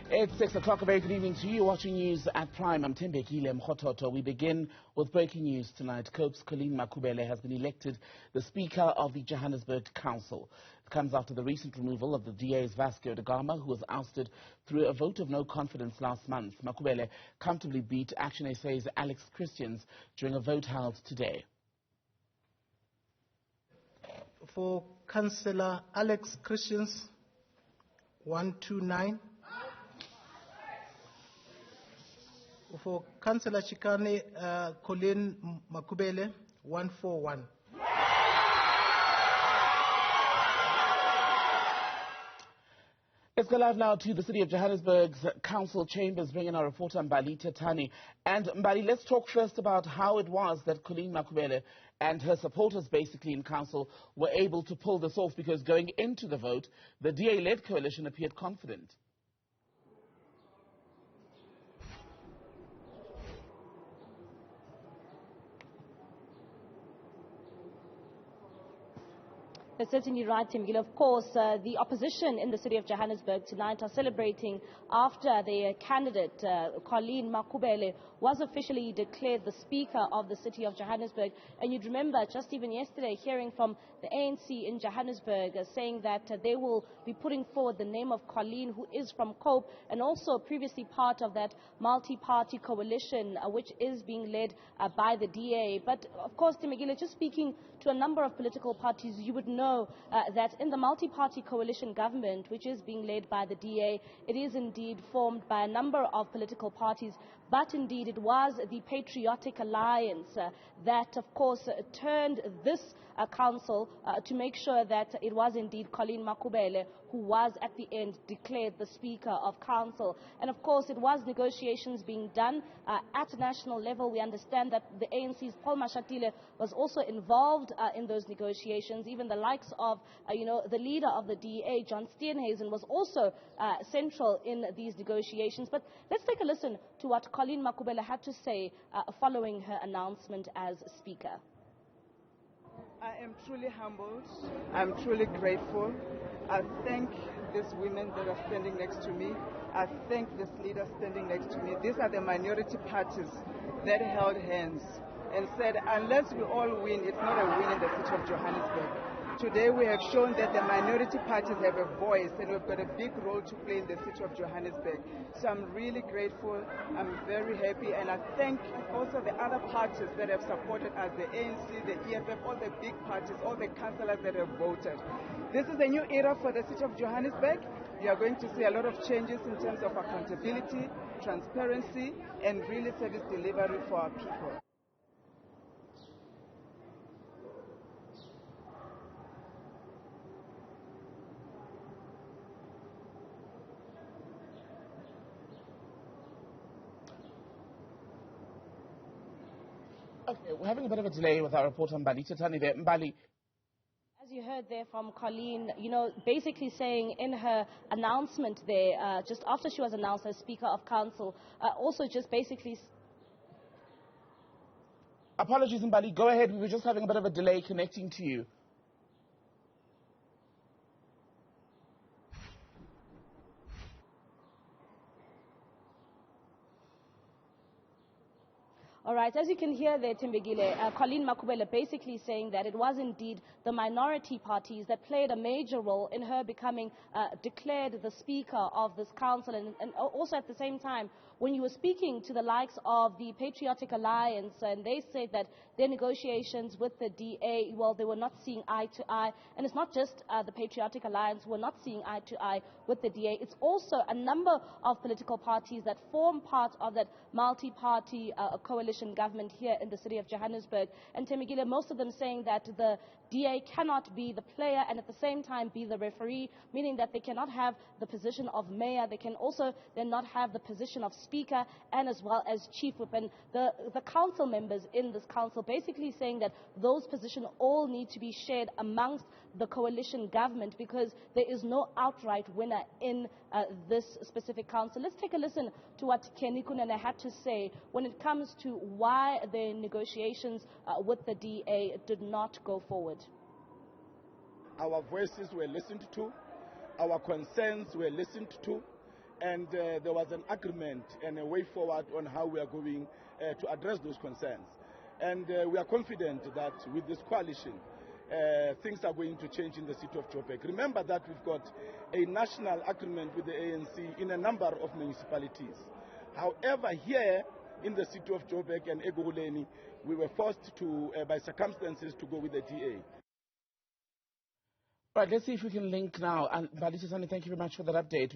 It's 6 o'clock. A very good evening to you. Watching news at Prime. I'm Mbali Thethani. We begin with breaking news tonight. COPE's Colleen Makubele has been elected the Speaker of the Johannesburg Council. It comes after the recent removal of the DA's Vasco da Gama, who was ousted through a vote of no confidence last month. Makubele comfortably beat Action SA's Alex Christians during a vote held today. For Councillor Alex Christians, 129. For Councillor Chikane, Colleen Makubele, 141. Let's go live now to the city of Johannesburg's council chambers, bringing our reporter Mbali Thethani. And Mbali, let's talk first about how it was that Colleen Makubele and her supporters basically in council were able to pull this off, because going into the vote, the DA-led coalition appeared confident. That's certainly right, Tim Gill. Of course, the opposition in the city of Johannesburg tonight are celebrating after their candidate, Colleen Makubele, was officially declared the Speaker of the city of Johannesburg. And you'd remember just even yesterday hearing from the ANC in Johannesburg saying that they will be putting forward the name of Colleen, who is from COPE, and also previously part of that multi-party coalition, which is being led by the DA. But of course, Tim Gill, just speaking to a number of political parties, you would know that in the multi-party coalition government, which is being led by the DA, it is indeed formed by a number of political parties, but indeed it was the Patriotic Alliance that, of course, turned this council to make sure that it was indeed Colleen Makubele who was at the end declared the Speaker of Council. And of course it was negotiations being done at a national level. We understand that the ANC's Paul Mashatile was also involved in those negotiations. Even the likes of the leader of the DA, John Steenhuisen, was also central in these negotiations. But let's take a listen to what Colleen Makubele had to say following her announcement as Speaker. I am truly humbled. I'm truly grateful. I thank these women that are standing next to me. I thank this leader standing next to me. These are the minority parties that held hands and said, unless we all win, it's not a win in the city of Johannesburg. Today we have shown that the minority parties have a voice, and we've got a big role to play in the city of Johannesburg. So I'm really grateful. I'm very happy, and I thank also the other parties that have supported us, the ANC, the EFF, all the big parties, all the councillors that have voted. This is a new era for the city of Johannesburg. You are going to see a lot of changes in terms of accountability, transparency, and really service delivery for our people. Okay, we're having a bit of a delay with our reporter Mbali Thethani there. Mbali. As you heard there from Colleen, basically saying in her announcement there, just after she was announced as Speaker of Council, also just basically... Apologies, Mbali. Go ahead. We were just having a bit of a delay connecting to you. All right, as you can hear there, Timbegile, Colleen Makubele basically saying that it was indeed the minority parties that played a major role in her becoming declared the Speaker of this council. And also at the same time, when you were speaking to the likes of the Patriotic Alliance, and they said that their negotiations with the DA, well, they were not seeing eye to eye. And it's not just the Patriotic Alliance who were not seeing eye to eye with the DA. It's also a number of political parties that form part of that multi-party coalition government here in the city of Johannesburg. And Temegile, most of them saying that the DA cannot be the player and at the same time be the referee, meaning that they cannot have the position of mayor, they can also then not have the position of speaker and as well as chief whip. And the council members in this council basically saying that those positions all need to be shared amongst the coalition government, because there is no outright winner in this specific council. Let's take a listen to what Kenny Kunene had to say when it comes to why the negotiations with the DA did not go forward. Our voices were listened to, our concerns were listened to, and there was an agreement and a way forward on how we are going to address those concerns. And we are confident that with this coalition, things are going to change in the city of Joburg. Remember that we've got a national agreement with the ANC in a number of municipalities. However, here in the city of Joburg and Ekurhuleni, we were forced to, by circumstances, to go with the DA. Right, let's see if we can link now. And Mbali Thethani, thank you very much for that update.